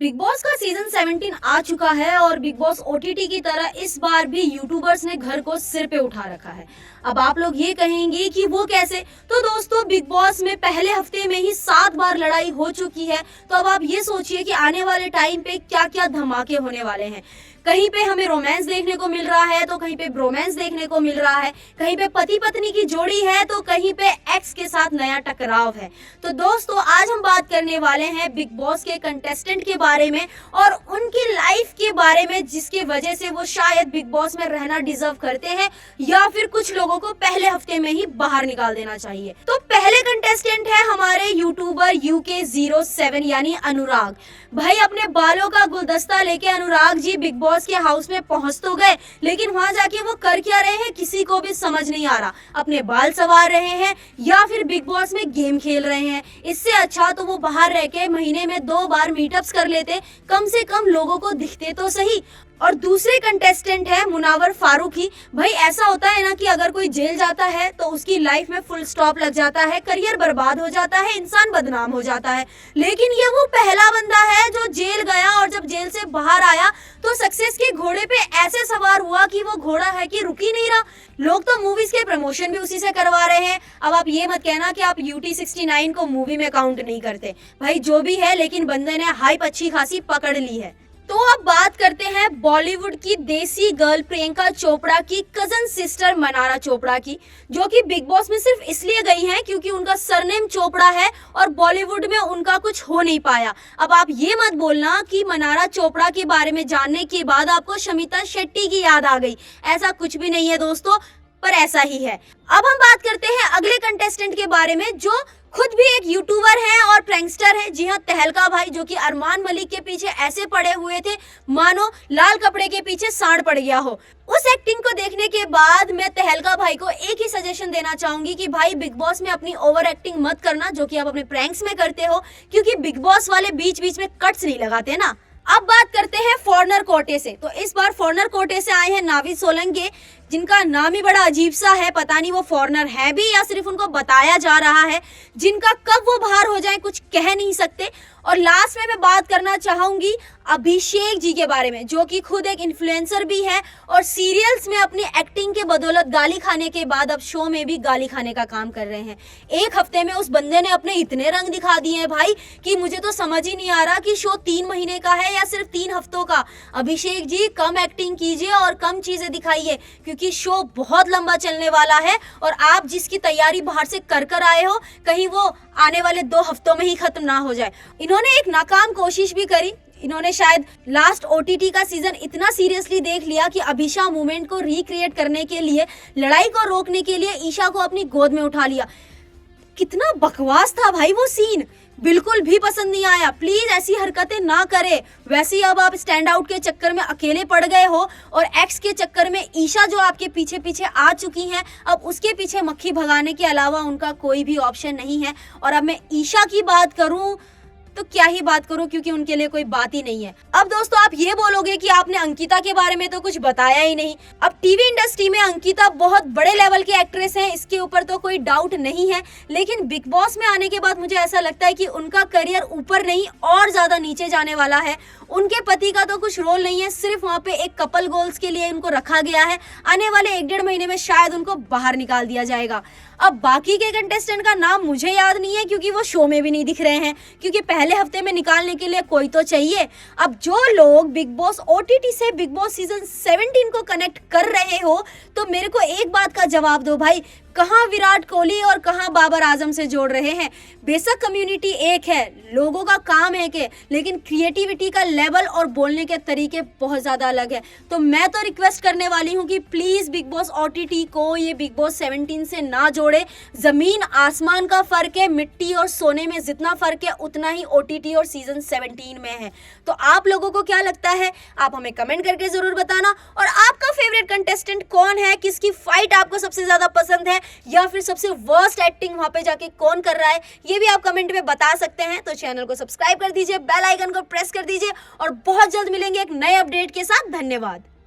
Big boss का season 17 आ चुका है और बिग बॉस ओटीटी की तरह इस बार भी यूट्यूबर्स ने घर को सिर पे उठा रखा है। अब आप लोग ये कहेंगे कि वो कैसे, तो दोस्तों बिग बॉस में पहले हफ्ते में ही 7 बार लड़ाई हो चुकी है। तो अब आप ये सोचिए कि आने वाले टाइम पे क्या क्या धमाके होने वाले हैं। कहीं पे हमें रोमांस देखने को मिल रहा है तो कहीं पे ब्रोमांस देखने को मिल रहा है, कहीं पे पति पत्नी की जोड़ी है तो कहीं पे एक्स के साथ नया टकराव है। तो दोस्तों आज हम बात करने वाले हैं बिग बॉस के कंटेस्टेंट के बारे में और उनकी लाइफ के बारे में, जिसके वजह से वो शायद बिग बॉस में रहना डिजर्व करते हैं या फिर कुछ लोगों को पहले हफ्ते में ही बाहर निकाल देना चाहिए। तो पहले कंटेस्टेंट है हमारे यूट्यूबर UK07 यानी अनुराग। भाई अपने बालों का गुलदस्ता लेके अनुराग जी बिग बॉस के हाउस में पहुंच तो गए, लेकिन वहां जाके वो कर क्या रहे हैं किसी को भी समझ नहीं आ रहा। अपने बाल संवार रहे हैं या फिर बिग बॉस में गेम खेल रहे हैं। इससे अच्छा तो वो बाहर रह के महीने में 2 बार मीटअप्स कर लेते, कम से कम लोगों को दिखते तो सही। और दूसरे कंटेस्टेंट है मुनावर फारूकी। भाई ऐसा होता है ना कि अगर कोई जेल जाता है तो उसकी लाइफ में फुल स्टॉप लग जाता है, करियर बर्बाद हो जाता है, इंसान बदनाम हो जाता है। लेकिन ये वो पहला बंदा है जो जेल गया और जब जेल से बाहर आया तो सक्सेस के घोड़े पे ऐसे सवार हुआ कि वो घोड़ा है कि रुक ही नहीं रहा। लोग तो मूवीज के प्रमोशन भी उसी से करवा रहे हैं। अब आप ये मत कहना कि आप UT69 को मूवी में काउंट नहीं करते। भाई जो भी है, लेकिन बंदे ने हाइप अच्छी खासी पकड़ ली है। तो अब बात करते हैं बॉलीवुड की देसी गर्ल प्रियंका चोपड़ा की कजन सिस्टर मनारा चोपड़ा की, जो कि बिग बॉस में सिर्फ इसलिए गई हैं क्योंकि उनका सरनेम चोपड़ा है और बॉलीवुड में उनका कुछ हो नहीं पाया। अब आप ये मत बोलना कि मनारा चोपड़ा के बारे में जानने के बाद आपको शमिता शेट्टी की याद आ गई। ऐसा कुछ भी नहीं है दोस्तों, पर ऐसा ही है। अब हम बात करते हैं अगले कंटेस्टेंट के बारे में, जो खुद भी एक यूट्यूबर है और प्रैंकस्टर है। जी हाँ, तहलका भाई, जो कि अरमान मलिक के पीछे ऐसे पड़े हुए थे मानो लाल कपड़े के पीछे सांड पड़ गया हो। उस एक्टिंग को देखने के बाद मैं तहलका भाई को एक ही सजेशन देना चाहूंगी कि भाई बिग बॉस में अपनी ओवर एक्टिंग मत करना, जो कि आप अपने प्रैंक्स में करते हो, क्योंकि बिग बॉस वाले बीच बीच में कट्स नहीं लगाते ना। अब बात करते हैं फॉरनर कोटे से। तो इस बार फॉरनर कोटे से आए हैं नाविद सोलंकी, जिनका नाम ही बड़ा अजीब सा है। पता नहीं वो फॉरनर है भी या सिर्फ उनको बताया जा रहा है, जिनका कब वो बाहर हो जाए कुछ कह नहीं सकते। और लास्ट में मैं बात करना चाहूंगी अभिषेक जी के बारे में, जो कि खुद एक इन्फ्लुएंसर भी है और सीरियल्स में अपनी एक्टिंग के बदौलत गाली खाने के बाद अब शो में भी गाली खाने का काम कर रहे हैं। एक हफ्ते में उस बंदे ने अपने इतने रंग दिखा दिए हैं भाई कि मुझे तो समझ ही नहीं आ रहा कि शो 3 महीने का है या सिर्फ 3 हफ्तों का। अभिषेक जी कम एक्टिंग कीजिए और कम चीजें दिखाइए, क्योंकि शो बहुत लंबा चलने वाला है और आप जिसकी तैयारी बाहर से कर आए हो, कहीं वो आने वाले 2 हफ्तों में ही खत्म ना हो जाए। इन्होंने एक नाकाम कोशिश भी करी। इन्होंने शायद लास्ट OTT का सीजन इतना सीरियसली देख लिया कि अभिषा मूवमेंट को रिक्रिएट करने के लिए, लड़ाई को रोकने के लिए ईशा को अपनी गोद में उठा लिया। कितना बकवास था भाई वो सीन, बिल्कुल भी पसंद नहीं आया। प्लीज ऐसी हरकतें ना करे। वैसे ही अब आप स्टैंड आउट के चक्कर में अकेले पड़ गए हो और एक्स के चक्कर में ईशा जो आपके पीछे पीछे आ चुकी हैं, अब उसके पीछे मक्खी भगाने के अलावा उनका कोई भी ऑप्शन नहीं है। और अब मैं ईशा की बात करूं तो क्या ही बात करूं, क्योंकि उनके लिए कोई बात ही नहीं है। अब दोस्तों आप ये बोलोगे कि आपने अंकिता के बारे में तो कुछ बताया ही नहीं। अब टीवी इंडस्ट्री में अंकिता बहुत बड़े लेवल की एक्ट्रेस हैं, इसके ऊपर तो कोई डाउट नहीं है। लेकिन बिग बॉस में आने के बाद मुझे ऐसा लगता है कि उनका करियर ऊपर नहीं और ज्यादा नीचे जाने वाला है। उनके पति का तो कुछ रोल नहीं है, सिर्फ वहाँ पे एक कपल गोल्स के लिए उनको रखा गया है। आने वाले 1-1.5 महीने में शायद उनको बाहर निकाल दिया जाएगा। अब बाकी के कंटेस्टेंट का नाम मुझे याद नहीं है, क्योंकि वो शो में भी नहीं दिख रहे हैं, क्योंकि पहले हफ्ते में निकालने के लिए कोई तो चाहिए। अब जो लोग बिग बॉस OTT से बिग बॉस सीजन 17 को कनेक्ट कर रहे हो, तो मेरे को एक बात का जवाब दो भाई, कहाँ विराट कोहली और कहाँ बाबर आजम से जोड़ रहे हैं। बेशक कम्युनिटी एक है, लोगों का काम है कि, लेकिन क्रिएटिविटी का लेवल और बोलने के तरीके बहुत ज़्यादा अलग है। तो मैं तो रिक्वेस्ट करने वाली हूँ कि प्लीज़ बिग बॉस OTT को ये बिग बॉस 17 से ना जोड़े। ज़मीन आसमान का फ़र्क है, मिट्टी और सोने में जितना फ़र्क है उतना ही OTT और सीजन 17 में है। तो आप लोगों को क्या लगता है, आप हमें कमेंट करके ज़रूर बताना। और आपका फेवरेट कंटेस्टेंट कौन है, किसकी फाइट आपको सबसे ज़्यादा पसंद है, या फिर सबसे वर्स्ट एक्टिंग वहां पे जाके कौन कर रहा है, ये भी आप कमेंट में बता सकते हैं। तो चैनल को सब्सक्राइब कर दीजिए, बेल आइकन को प्रेस कर दीजिए और बहुत जल्द मिलेंगे एक नए अपडेट के साथ। धन्यवाद।